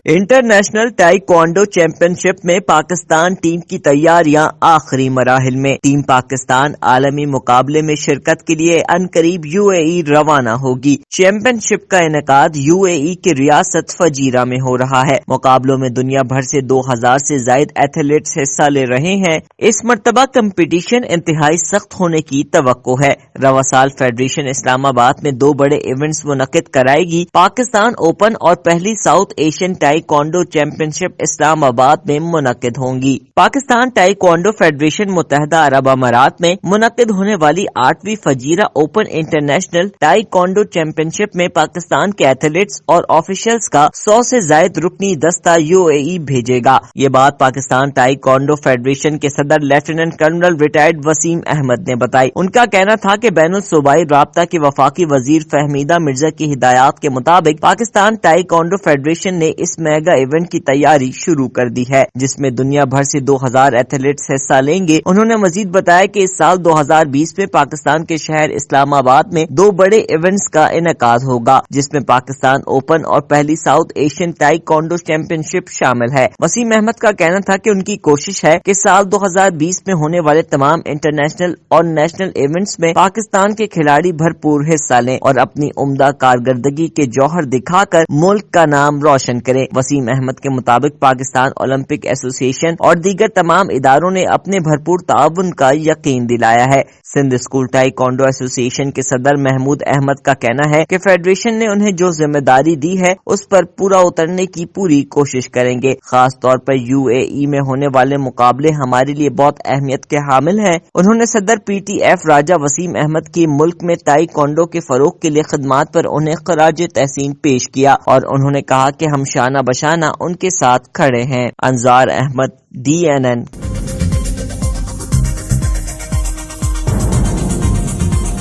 International taekwondo championship میں Pakistan team کی تیاریاں آخری مراحل میں۔ ٹیم پاکستان عالمی مقابلے میں شرکت کے لیے عنقریب UAE روانہ ہوگی۔ چیمپئن شپ کا انعقاد UAE کی ریاست فجیرہ میں ہو رہا ہے۔ مقابلوں میں دنیا بھر سے 2000 سے زائد ایتھلیٹس حصہ لے رہے ہیں۔ اس مرتبہ کمپٹیشن انتہائی سخت ہونے کی توقع ہے۔ رواں سال فیڈریشن اسلام آباد میں 2 بڑے ایونٹس منعقد کرائے گی۔ پاکستان اوپن اور پہلی ساؤتھ ایشین تائیکوانڈو چیمپئن شپ اسلام آباد میں منعقد ہوں گی۔ پاکستان تائیکوانڈو فیڈریشن متحدہ عرب امارات میں منعقد ہونے والی 8ویں Fujairah open international taekwondo championship میں پاکستان کے ایتھلیٹس اور آفیشلز کا 100 سے زائد رکنی دستہ UAE بھیجے گا۔ یہ بات پاکستان تائیکوانڈو فیڈریشن کے صدر lieutenant colonel retired Waseem Ahmed نے بتائی۔ ان کا کہنا تھا کہ بین الصوبائی رابطہ کے وفاقی وزیر فہمیدہ مرزا کی ہدایات کے مطابق پاکستان تائیکوانڈو فیڈریشن نے اس میگا ایونٹ کی تیاری شروع کر دی ہے، جس میں دنیا بھر سے 2000 ایتھلیٹس حصہ لیں گے۔ انہوں نے مزید بتایا کہ اس سال 2020 میں پاکستان کے شہر اسلام آباد میں 2 بڑے ایونٹس کا انعقاد ہوگا، جس میں پاکستان اوپن اور پہلی ساؤتھ ایشین تائیکوانڈو چیمپئن شپ شامل ہے۔ وسیم احمد کا کہنا تھا کہ ان کی کوشش ہے کہ سال 2020 میں ہونے والے تمام انٹرنیشنل اور نیشنل ایونٹس میں پاکستان کے کھلاڑی بھرپور حصہ لیں اور اپنی عمدہ کارکردگی کے جوہر دکھا کر ملک کا نام روشن کریں۔ وسیم احمد کے مطابق پاکستان اولمپک ایسوسی ایشن اور دیگر تمام اداروں نے اپنے بھرپور تعاون کا یقین دلایا ہے۔ سندھ اسکول تائیکوانڈو ایسوسی ایشن کے صدر محمود احمد کا کہنا ہے کہ فیڈریشن نے انہیں جو ذمہ داری دی ہے اس پر پورا اترنے کی پوری کوشش کریں گے۔ خاص طور پر UAE میں ہونے والے مقابلے ہمارے لیے بہت اہمیت کے حامل ہیں۔ انہوں نے صدر PTF راجہ وسیم احمد کی ملک میں تائیکوانڈو کے فروغ کے لیے خدمات پر انہیں خراج تحسین پیش کیا اور انہوں نے کہا کہ ہم شانہ بشانہ ان کے ساتھ کھڑے ہیں۔ انصار احمد، DNN۔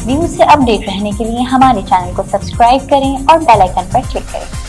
نیوز سے اپ ڈیٹ رہنے کے لیے ہمارے چینل کو سبسکرائب کریں اور بیل آئیکن پر کلک کریں۔